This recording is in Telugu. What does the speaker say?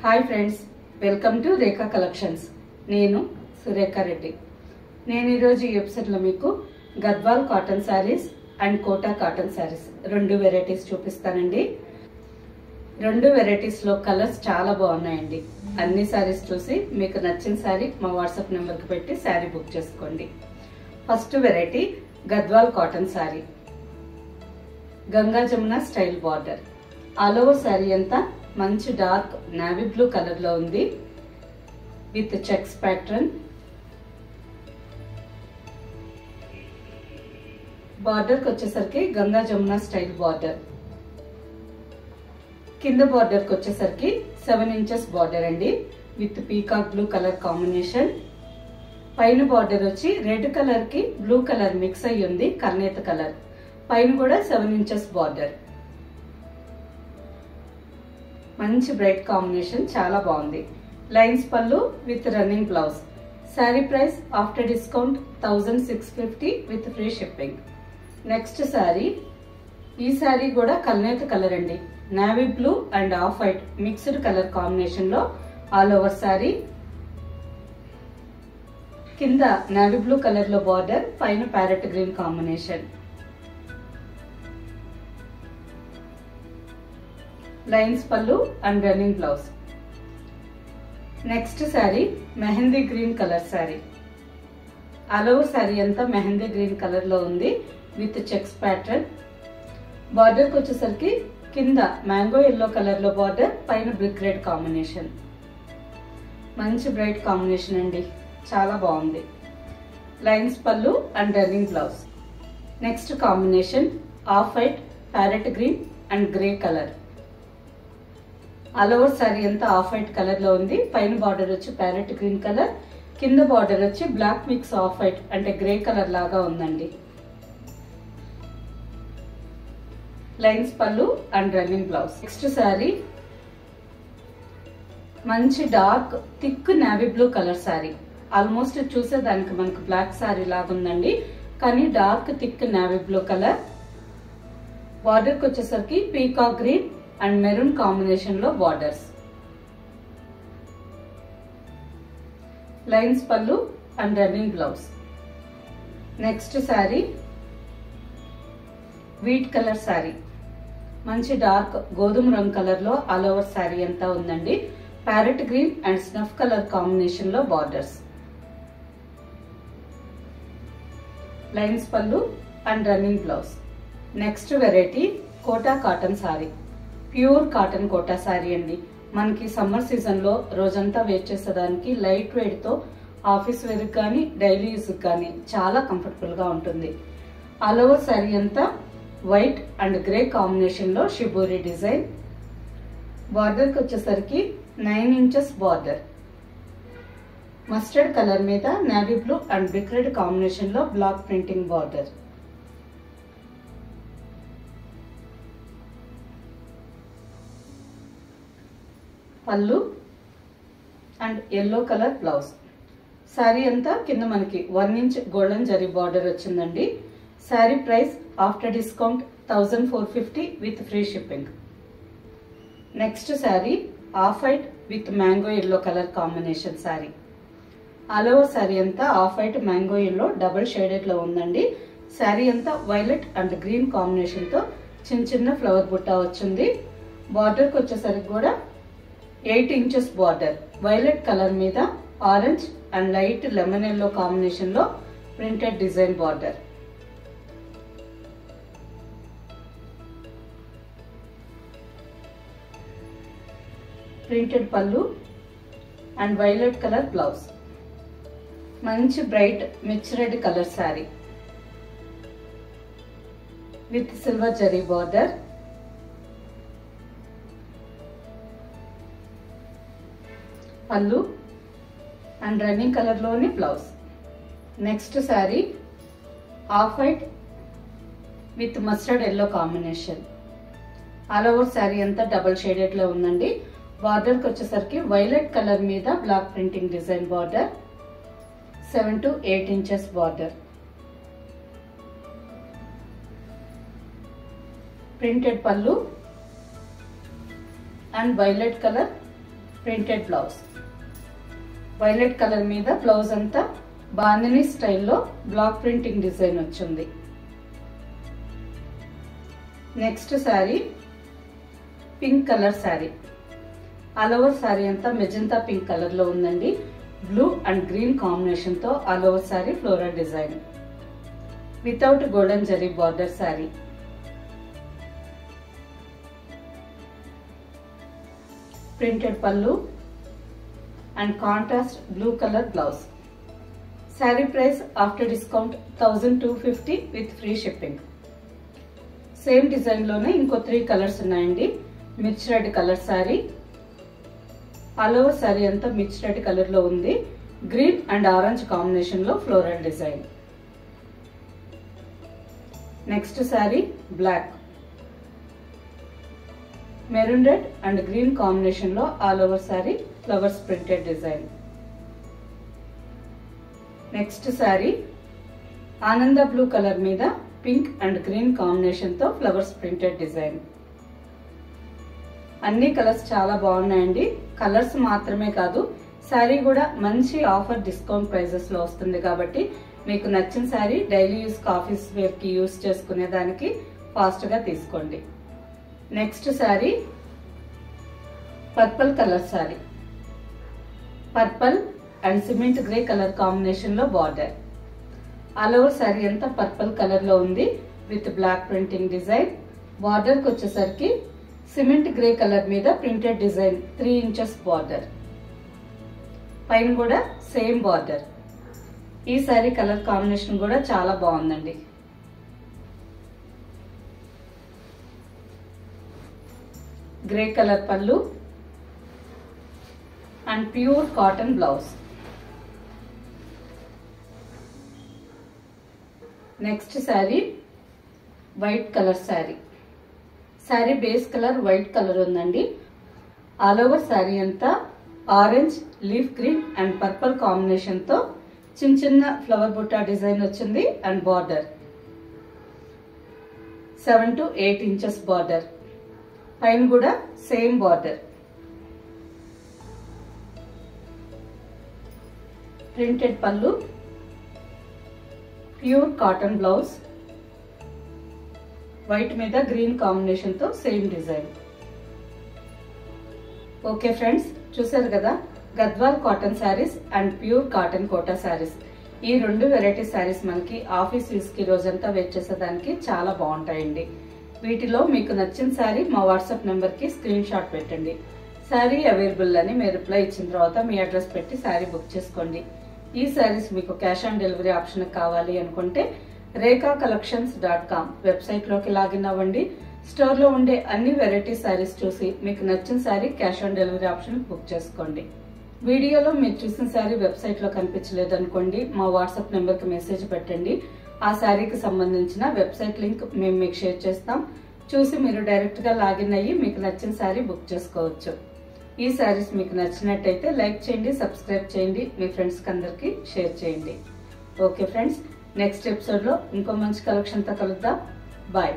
Hi friends, welcome to Rekha collections. నేను సురేఖా రెడ్డి. నేను ఈరోజు ఈ ఎపిసోడ్లో మీకు Gadwal cotton saris and Kota cotton saris రెండు వెరైటీస్ చూపిస్తానండి. రెండు వెరైటీస్లో కలర్స్ చాలా బాగున్నాయండి. అన్ని శారీస్ చూసి మీకు నచ్చిన శారీ మా వాట్సాప్ నెంబర్కి పెట్టి శారీ బుక్ చేసుకోండి. First variety Gadwal cotton sari, Ganga Jamuna style border. All over sari అంతా మంచి డార్క్ నావీ బ్లూ కలర్ లో ఉంది విత్ చెక్స్ ప్యాటర్న్. బార్డర్ కి వచ్చేసరికి గంగా జమున స్టైల్ బార్డర్. కింద బార్డర్ కి వచ్చేసరికి 7 ఇంచెస్ బార్డర్ అండి with peacock blue colour combination. పైన బార్డర్ వచ్చి రెడ్ కలర్ కి బ్లూ కలర్ మిక్స్ అయ్యి ఉంది, కర్నేత కలర్. పైన కూడా 7 ఇంచెస్ బార్డర్. మంచి బ్రైట్ కాంబినేషన్, చాలా బాగుంది. లైన్స్ పళ్ళు with running blouse. Sari price after discount 1650 with free shipping. Next sari, ఈ శారీ కూడా కల్నేత కలర్ అండి. Navy blue and off white mixed colour combination లో ఆల్ ఓవర్ శారీ. కింద నావీ బ్లూ కలర్ లో బార్డర్, పైన ప్యారెట్ గ్రీన్ కాంబినేషన్. లైన్స్ పళ్ళు and running blouse. Next sari mehndi green colour sari. All over sari అంతా మెహందీ గ్రీన్ కలర్ లో ఉంది విత్ చెక్స్ ప్యాటర్న్. బార్డర్ కి వచ్చేసరికి కింద మ్యాంగో ఎల్లో కలర్ లో బార్డర్, పైన బ్రిక్ రెడ్ కాంబినేషన్. మంచి బ్రైట్ కాంబినేషన్ అండి, చాలా బాగుంది. లైన్స్ పళ్ళు and running blouse. Next combination off white, parrot green and grey colour. All over sari అంతా ఆఫ్ వైట్ కలర్ లో ఉంది. పైన బార్డర్ వచ్చి ప్యారెట్ గ్రీన్ కలర్, కింద బార్డర్ వచ్చి బ్లాక్ మిక్స్ ఆఫ్ వైట్ అంటే గ్రే కలర్ లాగా ఉందండి. లైన్స్ పళ్ళు and running blouse. Next sari మంచి dark thick navy blue colour sari. Almost చూసేదానికి మనకు బ్లాక్ శారీ లాగా ఉందండి, కానీ dark thick navy blue colour. Border కి వచ్చేసరికి peacock green and maroon combination లో బార్డర్స్. లైన్స్ పళ్ళు and running blouse. Next sari wheat colour sari. మంచి డార్క్ గోధుమ రంగు కలర్ లో ఆల్ ఓవర్ శారీ అంతా ఉందండి. Parrot green and snuff colour combination లో బార్డర్స్. లైన్స్ పళ్ళు and running blouse. Next variety Kota cotton sari. Pure cotton Kota sari అండి. మనకి సమ్మర్ సీజన్ లో రోజంతా వేర్ చేసేదానికి లైట్ వెయిట్ తో ఆఫీస్ వేర్ కానీ డైలీ యూస్ కానీ చాలా కంఫర్టబుల్ గా ఉంటుంది. ఆల్ ఓవర్ శారీ అంతా వైట్ అండ్ గ్రే కాంబినేషన్ లో షిబోరి డిజైన్. బార్డర్ కి వచ్చేసరికి 9 ఇంచెస్ బార్డర్. మస్టర్డ్ కలర్ మీద navy blue and brick red combination లో block printing border. Pallu and yellow colour blouse. Sari అంతా కింద మనకి 1 ఇంచ్ గోల్డెన్ జరీ బార్డర్ వచ్చిందండి. Sari price after discount 1450 with free shipping. Next sari off white with mango yellow colour combination sari. All over sari అంతా off white mango yellow double shaded లో ఉందండి. శారీ అంతా వైలెట్ అండ్ గ్రీన్ కాంబినేషన్ తో చిన్న చిన్న ఫ్లవర్ బుట్ట వచ్చింది. బార్డర్ కి వచ్చేసరికి కూడా 8 ఇంచెస్ బార్డర్. వైలెట్ కలర్ మీద orange and light lemon yellow combination లో ప్రింటెడ్ డిజైన్ బార్డర్. ప్రింటెడ్ పళ్ళు అండ్ వైలెట్ కలర్ బ్లౌజ్. మంచి బ్రైట్ మిర్చి red colour sari with silver zari border. Pallu and running colour లోని blouse. Next sari off white with mustard yellow combination. All over sari అంతా డబుల్ షేడెడ్ లో ఉందండి. బార్డర్ కి వచ్చేసరికి వైలెట్ కలర్ మీద black printing design border. 7 to 8 inches border. Printed pallu and violet color printed blouse. Violet colour మీద బ్లౌజ్ అంతా బాందిని స్టైల్లో బ్లాక్ ప్రింటింగ్ డిజైన్ వచ్చింది. Next sari pink colour sari. All over sari అంతా మెజంతా పింక్ కలర్ లో ఉందండి. బ్లూ అండ్ గ్రీన్ కాంబినేషన్ తో all over sari floral design without golden zari border sari. Printed pallu and contrast blue colour blouse. Sari price after discount 1250 with free shipping. Same design లోనే ఇంకో 3 కలర్స్ ఉన్నాయండి. Mirch red colour sari. All over sari అంతా మిర్చ్ రెడ్ కలర్ లో ఉంది. గ్రీన్ అండ్ ఆరెంజ్ కాంబినేషన్ లో floral design. Next sari black, maroon red and green combination లో all over sari flowers printed design. Next sari ఆనంద బ్లూ కలర్ మీద పింక్ అండ్ గ్రీన్ కాంబినేషన్ తో ఫ్లవర్స్ ప్రింటెడ్ డిజైన్. అన్ని కలర్స్ చాలా బాగున్నాయండి. కలర్స్ మాత్రమే కాదు, శారీ కూడా మంచి ఆఫర్ డిస్కౌంట్ ప్రైజెస్ లో వస్తుంది కాబట్టి మీకు నచ్చిన sari daily use office wear కి యూస్ చేసుకునే దానికి ఫాస్ట్ గా తీసుకోండి. Next sari purple colour sari. Purple and cement grey colour combination లో బార్డర్. ఆల్ ఓవర్ శారీ అంతా పర్పుల్ కలర్ లో ఉంది with black printing design. Border కి వచ్చేసరికి సిమెంట్ గ్రే కలర్ మీద ప్రింటెడ్ డిజైన్ 3 ఇంచెస్ బార్డర్. పైన కూడా సేమ్ బార్డర్. ఈ శారీ కలర్ కాంబినేషన్ కూడా చాలా బాగుందండి. గ్రే కలర్ పళ్ళు and pure cotton blouse. Next sari white colour sari. Sari base colour white colour ఉందండి. ఆల్ ఓవర్ శారీ అంతా orange, leaf green and purple combination తో చిన్న చిన్న ఫ్లవర్ బుట్టా డిజైన్ వచ్చింది and border 7 to 8 inches border. పైన కూడా సేమ్ బార్డర్. ప్రింటెడ్ పళ్ళు, ప్యూర్ కాటన్ బ్లౌజ్. వైట్ మీద గ్రీన్ కాంబినేషన్ తో సేమ్ డిజైన్. ఓకే ఫ్రెండ్స్, చూసారు కదా Gadwal cotton saris and pure cotton Kota saris. ఈ 2 వెరైటీ శారీస్ మనకి ఆఫీస్ యూస్ కి రోజంతా వేర్ చేసేదానికి చాలా బాగుంటాయండి. వీటిలో మీకు నచ్చిన శారీ మా వాట్సాప్ నెంబర్ కి స్క్రీన్ షాట్ పెట్టండి. శారీ అవైలబుల్ అని మీరు రిప్లై ఇచ్చిన తర్వాత మీ అడ్రస్ పెట్టి శారీ బుక్ చేసుకోండి. ఈ శారీస్ మీకు క్యాష్ ఆన్ డెలివరీ ఆప్షన్ కావాలి అనుకుంటే rekhacollections.com వెబ్సైట్ లోకి లాగిన్ అవ్వండి. స్టోర్ లో ఉండే అన్ని వెరైటీ శారీస్ చూసి మీకు నచ్చిన sari cash on delivery option book చేసుకోండి. వీడియోలో మీరు చూసిన శారీ వెబ్సైట్ లో కనిపించలేదు అనుకోండి, మా వాట్సాప్ నెంబర్ కి మెసేజ్ పెట్టండి. ఆ శారీకి సంబంధించిన వెబ్సైట్ లింక్ మేము మీకు షేర్ చేస్తాం. చూసి మీరు డైరెక్ట్ గా లాగిన్ అయ్యి మీకు నచ్చిన శారీ బుక్ చేసుకోవచ్చు. ఈ శారీస్ మీకు నచ్చినట్టయితే లైక్ చేయండి, సబ్స్క్రైబ్ చేయండి, మీ ఫ్రెండ్స్ కి అందరికి షేర్ చేయండి. ఓకే ఫ్రెండ్స్, నెక్స్ట్ ఎపిసోడ్ లో ఇంకో మంచి కలెక్షన్ తో కలుద్దాం. బాయ్.